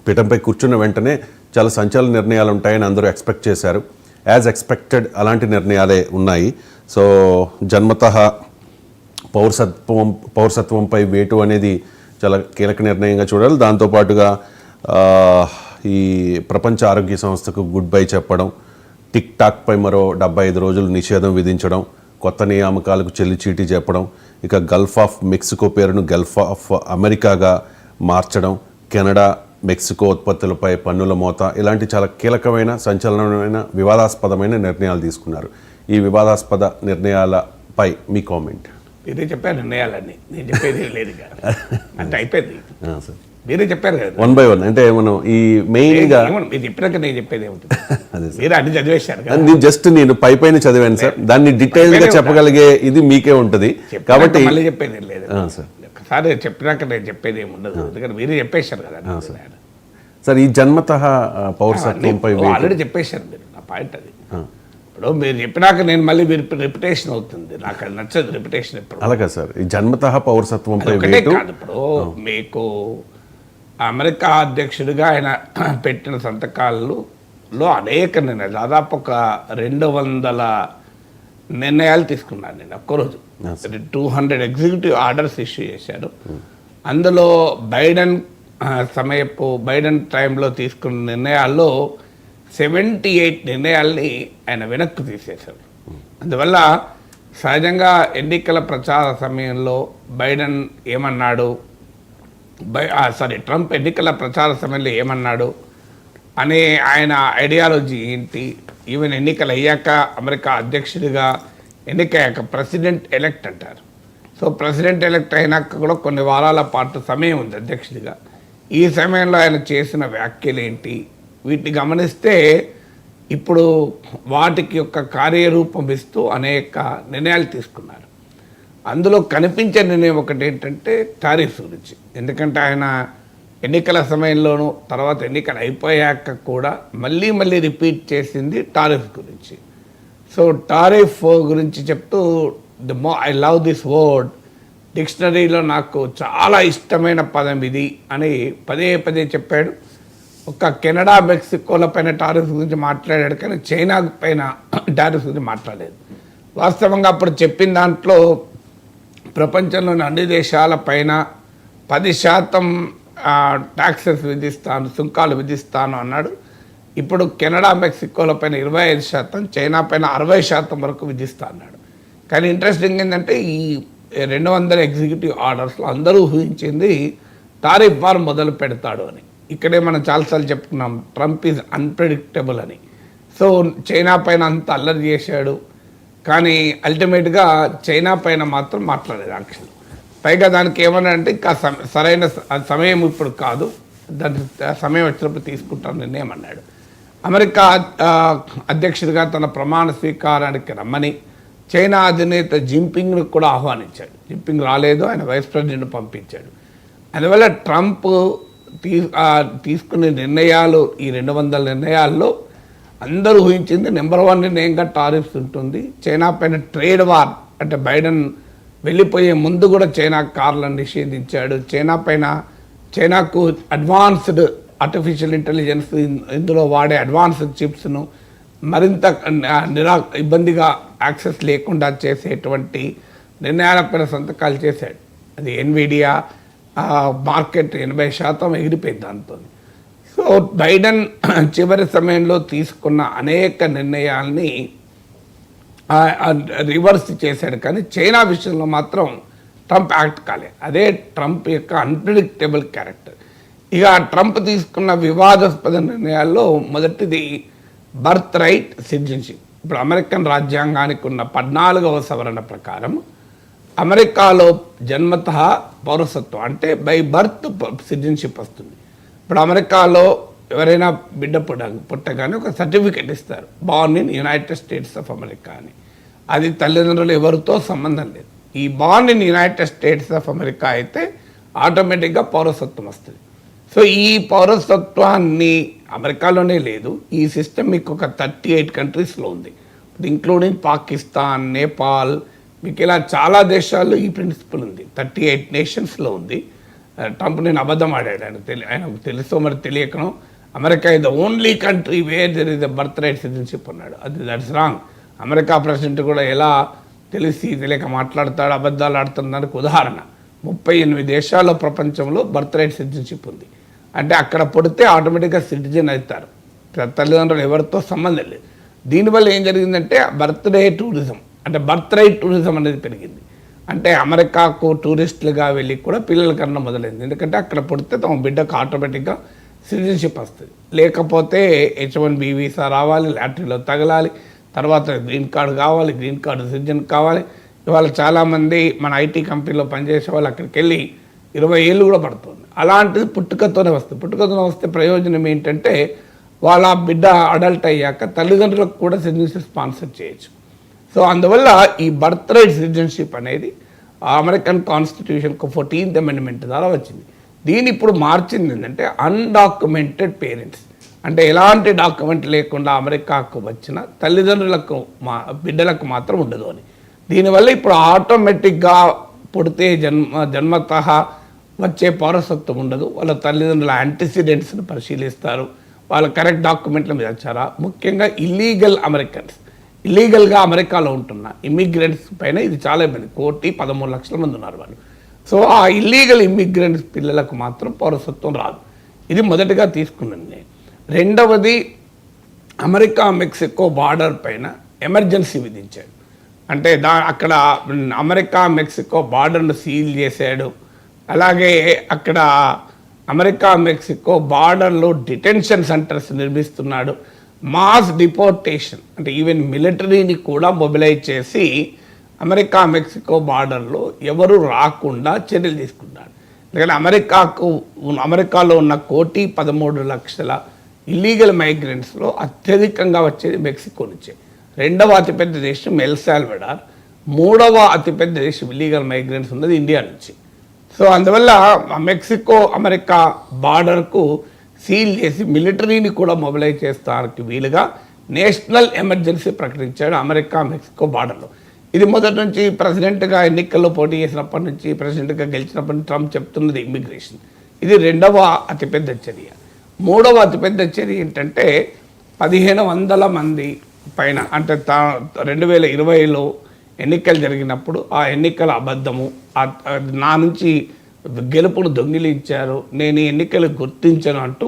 పీఠంపై కూర్చున్న వెంటనే చాలా సంచలన నిర్ణయాలు ఉంటాయని అందరూ ఎక్స్పెక్ట్ చేశారు. యాజ్ ఎక్స్పెక్టెడ్ అలాంటి నిర్ణయాలే ఉన్నాయి. సో జన్మతః పౌరసత్వంపై వేటు అనేది చాలా కీలక నిర్ణయంగా చూడాలి. దాంతోపాటుగా ఈ ప్రపంచ ఆరోగ్య సంస్థకు గుడ్ బై చెప్పడం, టిక్ టాక్పై మరో 75 రోజులు నిషేధం విధించడం, కొత్త నియామకాలకు చెల్లిచీటీ చెప్పడం, ఇక గల్ఫ్ ఆఫ్ మెక్సికో పేరును గల్ఫ్ ఆఫ్ అమెరికాగా మార్చడం, కెనడా మెక్సికో ఉత్పత్తులపై పన్నుల మోత, ఇలాంటి చాలా కీలకమైన సంచలనమైన వివాదాస్పదమైన నిర్ణయాలు తీసుకున్నారు. ఈ వివాదాస్పద నిర్ణయాలపై మీ కామెంట్? మీరే చెప్పారు నిర్ణయాలన్నీ, నేను చెప్పేది లేదు అంటే అయిపోయింది. మీరే చెప్పారు కదా 1 by 1. అంటే మనం ఈ మెయిన్గా మీరు చెప్పినాక నేను చెప్పేది ఏమవుతుంది? మీరు అన్ని చదివేశారు కదా. నేను పైన చదివాను సార్. దాన్ని డీటెయిల్గా చెప్పగలిగే ఇది మీకే ఉంటుంది కాబట్టి మళ్ళీ చెప్పేది లేదు సార్. చెప్పినాక నేను చెప్పేది ఏమి ఉండదు, ఎందుకంటే మీరే చెప్పేశారు కదా సార్. ఈ జన్మతః పౌరసత్వంపై ఆల్రెడీ చెప్పేశారు మీరు. నా పాయింట్ అది. ఇప్పుడు మీరు చెప్పినాక నేను మళ్ళీ రిపిటేషన్ అవుతుంది, నాకు అది నచ్చదు రిపిటేషన్. ఎప్పుడు అలాగే సార్. ఈ జన్మతః పౌరసత్వంపై కాదు. ఇప్పుడు మీకు అమెరికా అధ్యక్షుడిగా ఆయన పెట్టిన సంతకాలలో అనేక నిర్ణయాలు, దాదాపు ఒక 200 నిర్ణయాలు తీసుకున్నాను నేను ఒక్కరోజు. 200 ఎగ్జిక్యూటివ్ ఆర్డర్స్ ఇష్యూ చేశారు. అందులో బైడెన్ టైంలో తీసుకున్న నిర్ణయాల్లో 78 నిర్ణయాల్ని ఆయన వెనక్కి తీసేశారు. అందువల్ల సహజంగా ఎన్నికల ప్రచార సమయంలో బైడెన్ ఏమన్నాడు, ట్రంప్ ఎన్నికల ప్రచార సమయంలో ఏమన్నాడు అనే ఆయన ఐడియాలజీ ఏంటి, ఈవెన్ ఎన్నికలు అయ్యాక అమెరికా అధ్యక్షుడిగా ఎన్నికయ్యాక ప్రెసిడెంట్ ఎలెక్ట్ అంటారు. సో ప్రెసిడెంట్ ఎలెక్ట్ అయినాక కూడా కొన్ని వారాల పాటు సమయం ఉంది అధ్యక్షుడిగా. ఈ సమయంలో ఆయన చేసిన వ్యాఖ్యలు ఏంటి, వీటిని గమనిస్తే ఇప్పుడు వాటికి యొక్క కార్యరూపం ఇస్తూ అనేక నిర్ణయాలు తీసుకున్నారు. అందులో కనిపించే నిర్ణయం ఒకటి ఏంటంటే టారిఫ్స్ గురించి. ఎందుకంటే ఆయన ఎన్నికల సమయంలోనూ తర్వాత ఎన్నికలు అయిపోయాక కూడా మళ్ళీ రిపీట్ చేసింది టారిఫ్ గురించి. సో టారిఫ్ గురించి చెప్తూ ఐ లవ్ దిస్ వర్డ్, డిక్షనరీలో నాకు చాలా ఇష్టమైన పదం ఇది అని పదే చెప్పాడు. ఒక కెనడా మెక్సికోల పైన టారిఫ్ గురించి మాట్లాడాడు, కానీ చైనా పైన టారిఫ్ గురించి మాట్లాడలేదు. వాస్తవంగా అప్పుడు చెప్పిన దాంట్లో ప్రపంచంలోని అన్ని దేశాల పైన 10% ట్యాక్సెస్ విధిస్తాను, సుంకాలు విధిస్తాను అన్నాడు. ఇప్పుడు కెనడా మెక్సికోల పైన 25%, చైనా పైన 60% వరకు విధిస్తా అన్నాడు. కానీ ఇంట్రెస్టింగ్ ఏంటంటే ఈ 200 ఎగ్జిక్యూటివ్ ఆర్డర్స్లో అందరూ ఊహించింది టారిఫ్ వార్ మొదలు పెడతాడు అని. ఇక్కడే మనం చాలాసార్లు చెప్పుకున్నాం ట్రంప్ ఈజ్ అన్ప్రెడిక్టబుల్ అని. సో చైనా పైన అంత అల్లరి చేశాడు, కానీ అల్టిమేట్గా చైనా పైన మాత్రం మాట్లాడలేదు యాక్చువల్. పైగా దానికి ఏమన్నా అంటే ఇంకా సరైన సమయం ఇప్పుడు కాదు, దాని సమయం వచ్చినప్పుడు తీసుకుంటాను నిర్ణయం అన్నాడు. అమెరికా అధ్యక్షుడిగా తన ప్రమాణ స్వీకారానికి రమ్మని చైనా అధినేత జిన్పింగ్ను కూడా ఆహ్వానించాడు. జిన్పింగ్ రాలేదు, ఆయన వైస్ ప్రెసిడెంట్ను పంపించాడు. అందువల్ల ట్రంప్ తీసుకునే నిర్ణయాలు, ఈ 200 నిర్ణయాల్లో అందరూ ఊహించింది నెంబర్ 1 నిర్ణయంగా టారిఫ్స్ ఉంటుంది. చైనా పైన ట్రేడ్ వార్, అంటే బైడెన్ వెళ్ళిపోయే ముందు కూడా చైనా కార్లను నిషేధించాడు. చైనాకు అడ్వాన్స్డ్ ఆర్టిఫిషియల్ ఇంటెలిజెన్స్, ఇందులో వాడే అడ్వాన్స్డ్ చిప్స్ను మరింత ఇబ్బందిగా యాక్సెస్ లేకుండా చేసేటువంటి నిర్ణయాలపైన సంతకాలు చేశాడు. అది ఎన్విడియా మార్కెట్ 80% ఎగిరిపోయింది దాంతో. సో బైడెన్ చివరి సమయంలో తీసుకున్న అనేక నిర్ణయాల్ని రివర్స్ చేశాడు, కానీ చైనా విషయంలో మాత్రం ట్రంప్ యాక్ట్ కాలే. అదే ట్రంప్ యొక్క అన్ప్రెడిక్టబుల్ క్యారెక్టర్. ఇక ట్రంప్ తీసుకున్న వివాదాస్పద నిర్ణయాల్లో మొదటిది బర్త్ రైట్ సిటిజన్షిప్. ఇప్పుడు అమెరికన్ రాజ్యాంగానికి ఉన్న 14వ సవరణ ప్రకారం అమెరికాలో జన్మతః పౌరసత్వం అంటే బై బర్త్ సిటిజన్షిప్ వస్తుంది. ఇప్పుడు అమెరికాలో ఎవరైనా బిడ్డ పుట్టగానే ఒక సర్టిఫికెట్ ఇస్తారు, born in United states of America అని. అది తల్లిదండ్రులు ఎవరితో సంబంధం లేదు. ఈ born in United states of America అయితే ఆటోమేటిక్గా పౌరసత్వం వస్తుంది. సో ఈ పౌరసత్వాన్ని అమెరికాలోనే లేదు, ఈ సిస్టమ్ మీకు ఒక 38 కంట్రీస్లో ఉంది, ఇంక్లూడింగ్ పాకిస్తాన్, నేపాల్, మీకు ఇలా చాలా దేశాల్లో ఈ ప్రిన్సిపల్ ఉంది. 38 నేషన్స్లో ఉంది. ట్రంప్ నేను అబద్ధం ఆడాడు, ఆయనకు తెలుసో మరి తెలియకను America is the only country where there is the birth right citizenship అన్నాడు. That's wrong. అమెరికా ప్రెసిడెంట్ కూడా ఎలా తెలియక మాట్లాడతాడు, అబద్ధాలు ఆడుతున్నందుకు ఉదాహరణ 38 దేశాల్లో ప్రపంచంలో బర్త్ రైట్ సిటిజన్షిప్ ఉంది. అంటే అక్కడ పుడితే ఆటోమేటిక్గా సిటిజన్ అవుతారు, తల్లిదండ్రులు ఎవరితో సంబంధం లేదు. దీనివల్ల ఏం జరిగిందంటే బర్త్డే టూరిజం, అంటే బర్త్ రైట్ టూరిజం అనేది పెరిగింది. అంటే అమెరికాకు టూరిస్టులుగా వెళ్ళి కూడా పిల్లల కన్నా మొదలైంది. ఎందుకంటే అక్కడ పుడితే తమ బిడ్డకు ఆటోమేటిక్గా సిటిజన్షిప్ వస్తుంది. లేకపోతే H1B వీసా రావాలి, లాటరీలో తగలాలి, తర్వాత గ్రీన్ కార్డు కావాలి, గ్రీన్ కార్డు సిటిజన్ కావాలి. ఇవాళ చాలామంది మన ఐటీ కంపెనీలో పనిచేసే వాళ్ళు అక్కడికి వెళ్ళి 20 ఏళ్ళు కూడా పడుతుంది. అలాంటిది పుట్టుకతోనే వస్తుంది. పుట్టుకతోనే వస్తే ప్రయోజనం ఏంటంటే వాళ్ళ బిడ్డ అడల్ట్ అయ్యాక తల్లిదండ్రులకు కూడా సిటిజన్షిప్ స్పాన్సర్ చేయొచ్చు. సో అందువల్ల ఈ బర్త్ రైట్ సిటిజన్షిప్ అనేది అమెరికన్ కాన్స్టిట్యూషన్కు 14th అమెండ్మెంట్ ద్వారా వచ్చింది. దీన్ని ఇప్పుడు మార్చింది ఏంటంటే అన్డాక్యుమెంటెడ్ పేరెంట్స్, అంటే ఎలాంటి డాక్యుమెంట్ లేకుండా అమెరికాకు వచ్చిన తల్లిదండ్రులకు బిడ్డలకు మాత్రం ఉండదు అని. దీనివల్ల ఇప్పుడు ఆటోమేటిక్గా పుడితే జన్మతః వచ్చే పౌరసత్వం ఉండదు. వాళ్ళ తల్లిదండ్రుల యాంటిసిడెంట్స్ని పరిశీలిస్తారు, వాళ్ళ కరెక్ట్ డాక్యుమెంట్ల మీద వచ్చారా. ముఖ్యంగా ఇల్లీగల్గా అమెరికాలో ఉంటున్న ఇమ్మిగ్రెంట్స్ పైన ఇది చాలా ఇబ్బంది. 1,13,00,000 మంది ఉన్నారు వాళ్ళు. సో ఆ ఇల్లీగల్ ఇమ్మిగ్రెంట్స్ పిల్లలకు మాత్రం పౌరసత్వం రాదు. ఇది మొదటిగా తీసుకున్నాను నేను. రెండవది, అమెరికా మెక్సికో బార్డర్ పైన ఎమర్జెన్సీ విధించాడు. అంటే అక్కడ అమెరికా మెక్సికో బార్డర్ను సీల్ చేశాడు. అలాగే అక్కడ అమెరికా మెక్సికో బార్డర్లో డిటెన్షన్ సెంటర్స్ నిర్మిస్తున్నాడు. మాస్ డిపోర్టేషన్, అంటే ఈవెన్ మిలిటరీని కూడా మొబిలైజ్ చేసి అమెరికా మెక్సికో బార్డర్లో ఎవరు రాకుండా చర్యలు తీసుకున్నాడు. ఎందుకంటే అమెరికాలో ఉన్న 1,13,00,000 ఇల్లీగల్ మైగ్రెంట్స్లో అత్యధికంగా వచ్చేది మెక్సికో నుంచే. రెండవ అతిపెద్ద దేశం ఎల్ సాల్వడార్, మూడవ అతిపెద్ద దేశం ఇల్లీగల్ మైగ్రెంట్స్ ఉన్నది ఇండియా నుంచి. సో అందువల్ల మెక్సికో అమెరికా బార్డర్కు సీల్ చేసి మిలిటరీని కూడా మొబిలైజ్ చేస్తానికి వీలుగా నేషనల్ ఎమర్జెన్సీ ప్రకటించాడు అమెరికా మెక్సికో బార్డర్లో. ఇది మొదటి నుంచి ప్రెసిడెంట్గా ఎన్నికల్లో పోటీ చేసినప్పటి నుంచి, ప్రెసిడెంట్గా గెలిచినప్పటి నుంచి ట్రంప్ చెప్తున్నది ఇమ్మిగ్రేషన్. ఇది రెండవ అతిపెద్ద చర్య. మూడవ అతిపెద్ద చర్య ఏంటంటే 1,500 మంది పైన, అంటే 2020లో ఎన్నికలు జరిగినప్పుడు ఆ ఎన్నికల అబద్ధము, నా నుంచి గెలుపును దొంగిలించారు, నేను ఈ ఎన్నికలు గుర్తించను అంటూ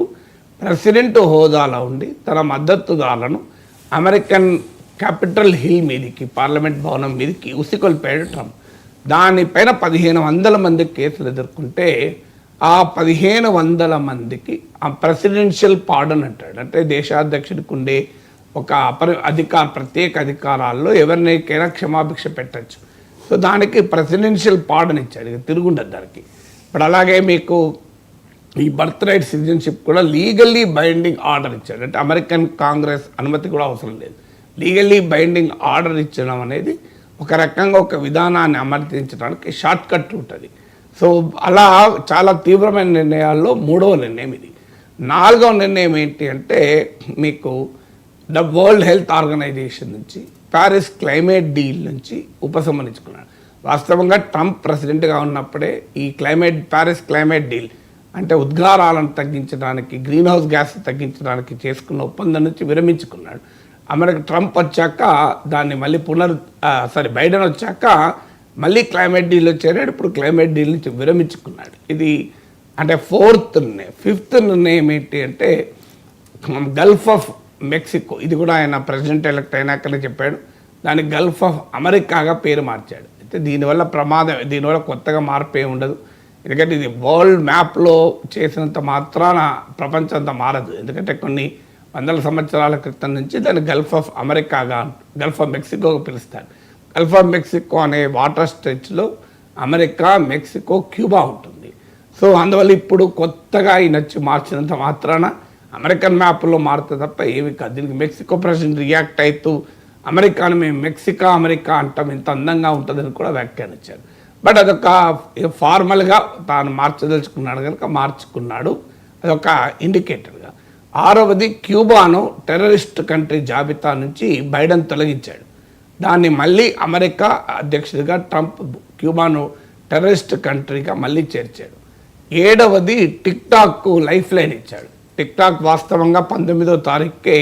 ప్రెసిడెంట్ హోదాలో ఉండి తన మద్దతుదారులను అమెరికన్ క్యాపిటల్ హిల్ మీదకి, పార్లమెంట్ భవనం మీదకి ఉసికొల్పాడు ట్రంప్. దానిపైన 1,500 మంది కేసులు ఎదుర్కొంటే ఆ 1,500 మందికి ఆ ప్రెసిడెన్షియల్ పార్డన్ అంటాడు. అంటే దేశాధ్యక్షుడికి ఉండే ఒక ప్రత్యేక అధికారాల్లో ఎవరినైనా క్షమాభిక్ష పెట్టచ్చు. సో దానికి ప్రెసిడెన్షియల్ పార్డన్ ఇచ్చాడు, ఇక తిరుగుండదు దానికి. ఇప్పుడు అలాగే మీకు ఈ బర్త్ రైట్ సిటిజన్షిప్ కూడా లీగల్లీ బైండింగ్ ఆర్డర్ ఇచ్చాడు. అంటే అమెరికన్ కాంగ్రెస్ అనుమతి కూడా అవసరం లేదు. లీగల్లీ బైండింగ్ ఆర్డర్ ఇచ్చడం అనేది ఒక రకంగా ఒక విధానాన్ని అమర్తించడానికి షార్ట్ కట్ ఉంటుంది. సో అలా చాలా తీవ్రమైన నిర్ణయాల్లో మూడవ నిర్ణయం ఇది. నాలుగవ నిర్ణయం ఏంటి అంటే మీకు వరల్డ్ హెల్త్ ఆర్గనైజేషన్ నుంచి, ప్యారిస్ క్లైమేట్ డీల్ నుంచి ఉపసంహరించుకున్నాడు. వాస్తవంగా ట్రంప్ ప్రెసిడెంట్గా ఉన్నప్పుడే ఈ ప్యారిస్ క్లైమేట్ డీల్, అంటే ఉద్గారాలను తగ్గించడానికి, గ్రీన్ హౌస్ గ్యాస్ తగ్గించడానికి చేసుకున్న ఒప్పందం నుంచి విరమించుకున్నాడు. ట్రంప్ వచ్చాక దాన్ని మళ్ళీ బైడెన్ వచ్చాక మళ్ళీ క్లైమేట్ డీల్లో చేరాడు. ఇప్పుడు క్లైమేట్ డీల్ నుంచి విరమించుకున్నాడు. ఇది అంటే ఫిఫ్త్ నిర్ణయం ఏంటి అంటే గల్ఫ్ ఆఫ్ మెక్సికో, ఇది కూడా ఆయన ప్రెసిడెంట్ ఎలక్ట్ అయినాకనే చెప్పాడు, దాన్ని గల్ఫ్ ఆఫ్ అమెరికాగా పేరు మార్చాడు. అయితే దీనివల్ల కొత్తగా మార్పు ఏమి ఉండదు. ఎందుకంటే ఇది వరల్డ్ మ్యాప్లో చేసినంత మాత్రాన ప్రపంచం అంతా మారదు. ఎందుకంటే కొన్ని వందల సంవత్సరాల క్రితం నుంచి దాన్ని గల్ఫ్ ఆఫ్ మెక్సికోగా పిలుస్తారు. గల్ఫ్ ఆఫ్ మెక్సికో అనే వాటర్ స్ట్రెచ్లో అమెరికా, మెక్సికో, క్యూబా ఉంటుంది. సో అందువల్ల ఇప్పుడు కొత్తగా ఈ నచ్చి మార్చినంత మాత్రాన అమెరికన్ మ్యాప్లో మారుతుంది తప్ప ఏమి కాదు. దీనికి మెక్సికో ప్రెసిడెంట్ రియాక్ట్ అవుతూ అమెరికాను మేము అమెరికా అంటాం, ఇంత అందంగా ఉంటుందని కూడా వ్యాఖ్యానించారు. బట్ అదొక ఫార్మల్గా తాను మార్చదలుచుకున్నాడు కనుక మార్చుకున్నాడు, అదొక ఇండికేటర్గా. ఆరవది, క్యూబాను టెర్రరిస్ట్ కంట్రీ జాబితా నుంచి బైడెన్ తొలగించాడు. దాన్ని మళ్ళీ అమెరికా అధ్యక్షుడిగా ట్రంప్ క్యూబాను టెర్రరిస్ట్ కంట్రీగా మళ్ళీ చేర్చాడు. ఏడవది టిక్టాక్ లైఫ్ లైన్ ఇచ్చాడు. టిక్టాక్ వాస్తవంగా 19వ తారీఖుకే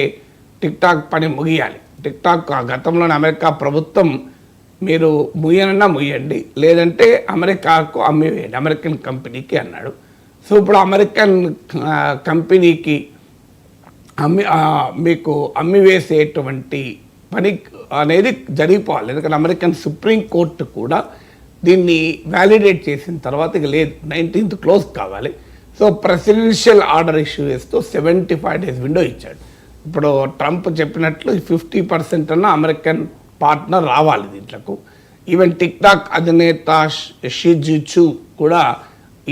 టిక్టాక్ పని ముగియాలి. టిక్టాక్ గతంలోనే అమెరికా ప్రభుత్వం మీరు ముయ్యనన్నా ముయ్యండి, లేదంటే అమెరికాకు అమ్మివేయండి, అమెరికన్ కంపెనీకి అన్నాడు. సో ఇప్పుడు అమెరికన్ కంపెనీకి మీకు అమ్మివేసేటువంటి పని అనేది జరిగిపోవాలి. ఎందుకంటే అమెరికన్ సుప్రీం కోర్టు కూడా దీన్ని వ్యాలిడేట్ చేసిన తర్వాత ఇక లేదు, 19th క్లోజ్ కావాలి. సో ప్రెసిడెన్షియల్ ఆర్డర్ ఇష్యూ చేస్తూ 75 days విండో ఇచ్చాడు. ఇప్పుడు ట్రంప్ చెప్పినట్లు 50% అన్న అమెరికన్ పార్ట్నర్ రావాలి దీంట్లకు. ఈవెన్ టిక్టాక్ అధినేత షీ జిన్పింగ్ కూడా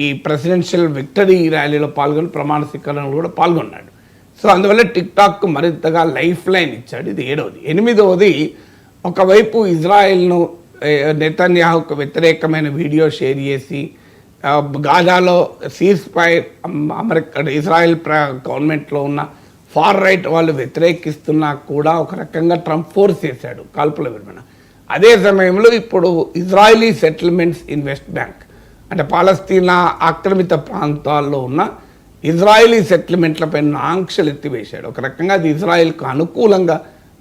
ఈ ప్రెసిడెన్షియల్ విక్టరీ ర్యాలీలో పాల్గొని ప్రమాణ స్వీకారంలో కూడా పాల్గొన్నాడు. సో అందువల్ల టిక్టాక్ మరింతగా లైఫ్ లైన్ ఇచ్చాడు. ఇది 7వది. 8వది, ఒకవైపు ఇజ్రాయెల్ను నెతన్యాహుకు వ్యతిరేకమైన వీడియో షేర్ చేసి గాజాలో సీజ్ ఫైర్ అమెరికా ఇజ్రాయెల్ గవర్నమెంట్లో ఉన్న ఫార్ రైట్ వాళ్ళు వ్యతిరేకిస్తున్నా కూడా ఒక రకంగా ట్రంప్ ఫోర్స్ చేశాడు కాల్పుల విరమణ. అదే సమయంలో ఇప్పుడు Israeli settlements in west bank, అంటే పాలస్తీనా ఆక్రమిత ప్రాంతాల్లో ఉన్న ఇజ్రాయలీ సెటిల్మెంట్లపై ఆంక్షలు ఎత్తివేశాడు. ఒక రకంగా అది ఇజ్రాయెల్కు అనుకూలంగా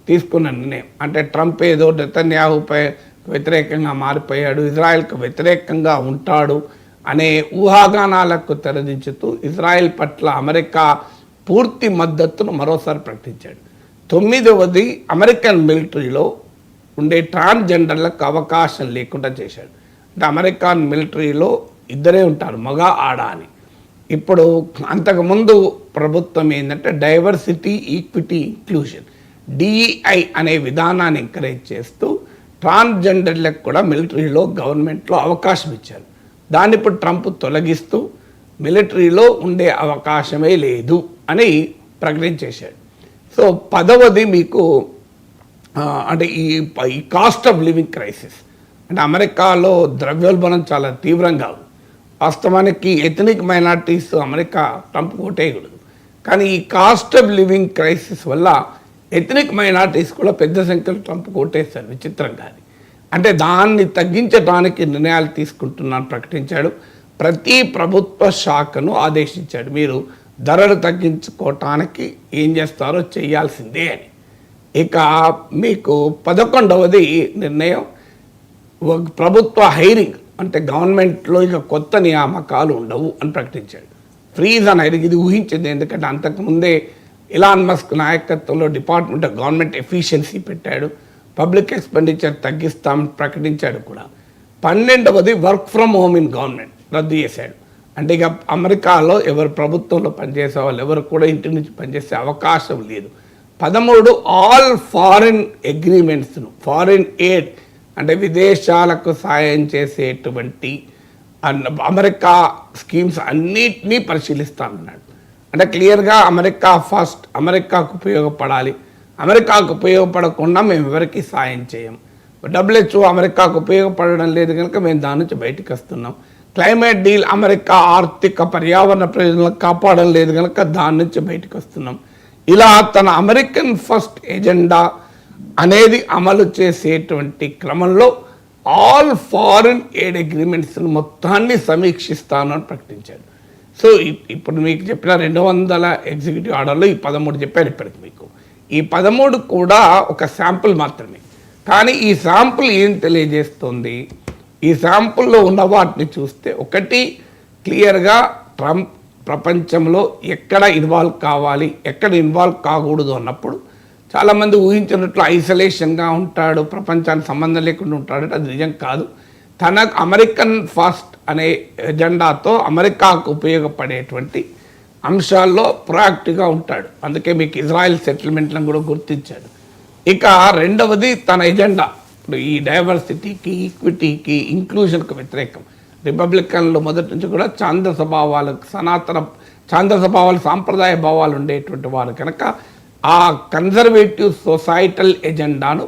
తీసుకున్న నిర్ణయం. అంటే ట్రంప్ ఏదో నెతన్యాహుపై వ్యతిరేకంగా మారిపోయాడు, ఇజ్రాయెల్కు వ్యతిరేకంగా ఉంటాడు అనే ఊహాగానాలకు తెరదించుతూ ఇజ్రాయెల్ పట్ల అమెరికా పూర్తి మద్దతును మరోసారి ప్రకటించాడు. 9వది, అమెరికన్ మిలిటరీలో ఉండే ట్రాన్స్జెండర్లకు అవకాశం లేకుండా చేశాడు. అంటే అమెరికన్ మిలిటరీలో ఇద్దరే ఉంటారు, మగ ఆడ అని. ఇప్పుడు అంతకుముందు ప్రభుత్వం ఏంటంటే డైవర్సిటీ, ఈక్విటీ, ఇంక్లూజన్ DEI అనే విధానాన్ని ఎంకరేజ్ చేస్తూ ట్రాన్స్జెండర్లకు కూడా మిలిటరీలో గవర్నమెంట్లో అవకాశం ఇచ్చారు. దాన్ని ఇప్పుడు ట్రంప్ తొలగిస్తూ మిలిటరీలో ఉండే అవకాశమే లేదు అని ప్రకటించేశాడు. సో 10వది మీకు అంటే ఈ కాస్ట్ ఆఫ్ లివింగ్ క్రైసిస్, అంటే అమెరికాలో ద్రవ్యోల్బణం చాలా తీవ్రంగా ఉంది. వాస్తవానికి ఎథనిక్ మైనారిటీస్ అమెరికా ట్రంప్ ఓటేయకూడదు, కానీ ఈ కాస్ట్ ఆఫ్ లివింగ్ క్రైసిస్ వల్ల ఎథనిక్ మైనారిటీస్ కూడా పెద్ద సంఖ్యలో ట్రంప్ ఓటేస్తారు విచిత్రంగా. అంటే దాన్ని తగ్గించడానికి నిర్ణయాలు తీసుకుంటున్నాను ప్రకటించాడు. ప్రతి ప్రభుత్వ శాఖను ఆదేశించాడు, మీరు ధరలు తగ్గించుకోవటానికి ఏం చేస్తారో చేయాల్సిందే అని. ఇక మీకు 11వది నిర్ణయం, ప్రభుత్వ హైరింగ్, అంటే గవర్నమెంట్లో ఇక కొత్త నియామకాలు ఉండవు అని ప్రకటించాడు. ఫ్రీజ్ అని హైరింగ్, ఇది ఊహించింది. ఎందుకంటే అంతకుముందే ఇలాన్ మస్క్ నాయకత్వంలో డిపార్ట్మెంట్ ఆఫ్ గవర్నమెంట్ ఎఫిషియన్సీ పెట్టాడు, పబ్లిక్ ఎక్స్పెండిచర్ తగ్గిస్తామని ప్రకటించాడు కూడా. 12వది, work from home in government రద్దు చేశాడు. అంటే ఇక అమెరికాలో ఎవరు ప్రభుత్వంలో పనిచేసే వాళ్ళు ఎవరు కూడా ఇంటి నుంచి పనిచేసే అవకాశం లేదు. 13, ఆల్ ఫారిన్ అగ్రిమెంట్స్ను, ఫారిన్ ఎయిడ్ అంటే విదేశాలకు సాయం చేసేటువంటి అమెరికా స్కీమ్స్ అన్నిటినీ పరిశీలిస్తానన్నాడు. అంటే క్లియర్గా అమెరికా ఫస్ట్, అమెరికాకు ఉపయోగపడాలి, అమెరికాకు ఉపయోగపడకుండా మేము ఎవరికి సాయం చేయం. WHO అమెరికాకు ఉపయోగపడడం లేదు కనుక మేము దాని నుంచి బయటకు వస్తున్నాం. క్లైమేట్ డీల్ అమెరికా ఆర్థిక పర్యావరణ ప్రయోజనాలను కాపాడడం లేదు కనుక దాని నుంచి బయటకు వస్తున్నాం. ఇలా తన అమెరికన్ ఫస్ట్ ఎజెండా అనేది అమలు చేసేటువంటి క్రమంలో ఆల్ ఫారిన్ ఎయిడ్ అగ్రిమెంట్స్ మొత్తాన్ని సమీక్షిస్తాను అని ప్రకటించాడు. సో ఇప్పుడు మీకు చెప్పిన 200 ఎగ్జిక్యూటివ్ ఆర్డర్లో ఈ 13 చెప్పారు ఇప్పటికి మీకు. ఈ 13 కూడా ఒక శాంపుల్ మాత్రమే. కానీ ఈ శాంపుల్ ఏం తెలియజేస్తుంది? ఈ శాంపుల్లో ఉన్న వాటిని చూస్తే, ఒకటి క్లియర్గా ట్రంప్ ప్రపంచంలో ఎక్కడ ఇన్వాల్వ్ కావాలి, ఎక్కడ ఇన్వాల్వ్ కాకూడదు అన్నప్పుడు చాలామంది ఊహించినట్లు ఐసోలేషన్గా ఉంటాడు, ప్రపంచానికి సంబంధం లేకుండా ఉంటాడు. అది నిజం కాదు. తనకు అమెరికన్ ఫస్ట్ అనే ఎజెండాతో అమెరికాకు ఉపయోగపడేటువంటి అంశాల్లో ప్రొయాక్టివ్గా ఉంటాడు. అందుకే మీకు ఇజ్రాయెల్ సెటిల్మెంట్లను కూడా గుర్తించాడు. ఇక 2వది తన ఎజెండా, ఇప్పుడు ఈ డైవర్సిటీకి, ఈక్విటీకి, ఇంక్లూజన్కి వ్యతిరేకం. రిపబ్లికన్లు మొదటి నుంచి కూడా ఛాందస భావాలు సాంప్రదాయ భావాలు ఉండేటువంటి వారు కనుక ఆ కన్జర్వేటివ్ సొసైటల్ ఎజెండాను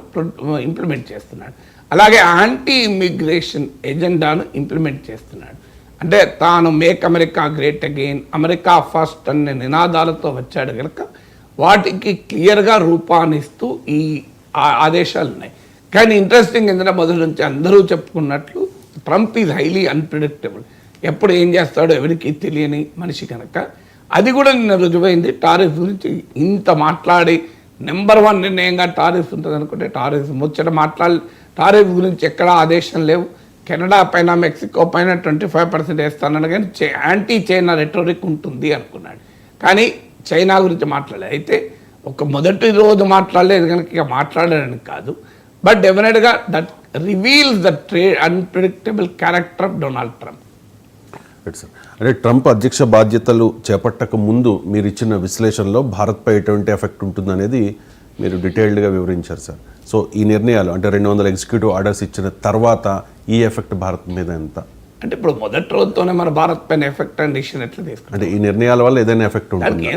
ఇంప్లిమెంట్ చేస్తున్నాడు. అలాగే యాంటీ ఇమిగ్రేషన్ ఎజెండాను ఇంప్లిమెంట్ చేస్తున్నాడు. అంటే తాను make America great again, America first అనే నినాదాలతో వచ్చాడు కనుక వాటికి క్లియర్గా రూపాన్నిస్తూ ఈ ఆదేశాలు ఉన్నాయి. కానీ ఇంట్రెస్టింగ్ ఏంటంటే మొదటి నుంచి అందరూ చెప్పుకున్నట్లు ట్రంప్ ఈజ్ హైలీ అన్ప్రిడిక్టబుల్. ఎప్పుడు ఏం చేస్తాడో ఎవరికి తెలియని మనిషి కనుక అది కూడా నిన్న రుజువైంది. టారిఫ్ గురించి ఇంత మాట్లాడి నెంబర్ 1 నిర్ణయంగా టారిఫ్ ఉంటుంది అనుకుంటే టారిఫ్ ముచ్చట టారిఫ్ గురించి ఎక్కడా ఆదేశం లేవు. కెనడా పైన మెక్సికో పైన 25% వేస్తానని కానీ యాంటీ చైనా రెటోరిక్ ఉంటుంది అనుకున్నాడు. కానీ చైనా గురించి మాట్లాడలేదు. అయితే ఒక మొదటి రోజు మాట్లాడలేదు కనుక ఇక మాట్లాడడానికి కాదు. బట్ డెఫినెట్గా that reveals the unpredictable character of Donald Trump. Right sir. అంటే ట్రంప్ అధ్యక్ష బాధ్యతలు చేపట్టక ముందు మీరు ఇచ్చిన విశ్లేషణలో భారత్పై ఎటువంటి ఎఫెక్ట్ ఉంటుందనేది మీరు డీటెయిల్డ్గా వివరించారు సార్. సో ఈ నిర్ణయాలు అంటే 200 ఎగ్జిక్యూటివ్ ఆర్డర్స్ ఇచ్చిన తర్వాత ఈ ఎఫెక్ట్ భారత్ మీద ఎంత? అంటే ఇప్పుడు మొదటి రోజుతోనే మన భారత్ పైన ఎఫెక్ట్ అండ్ డిసిషన్ ఎట్లా తీసుకుంటాం అంటే ఈ నిర్ణయాల వల్ల ఏదైనా ఎఫెక్ట్ ఉంటుంది? దానికి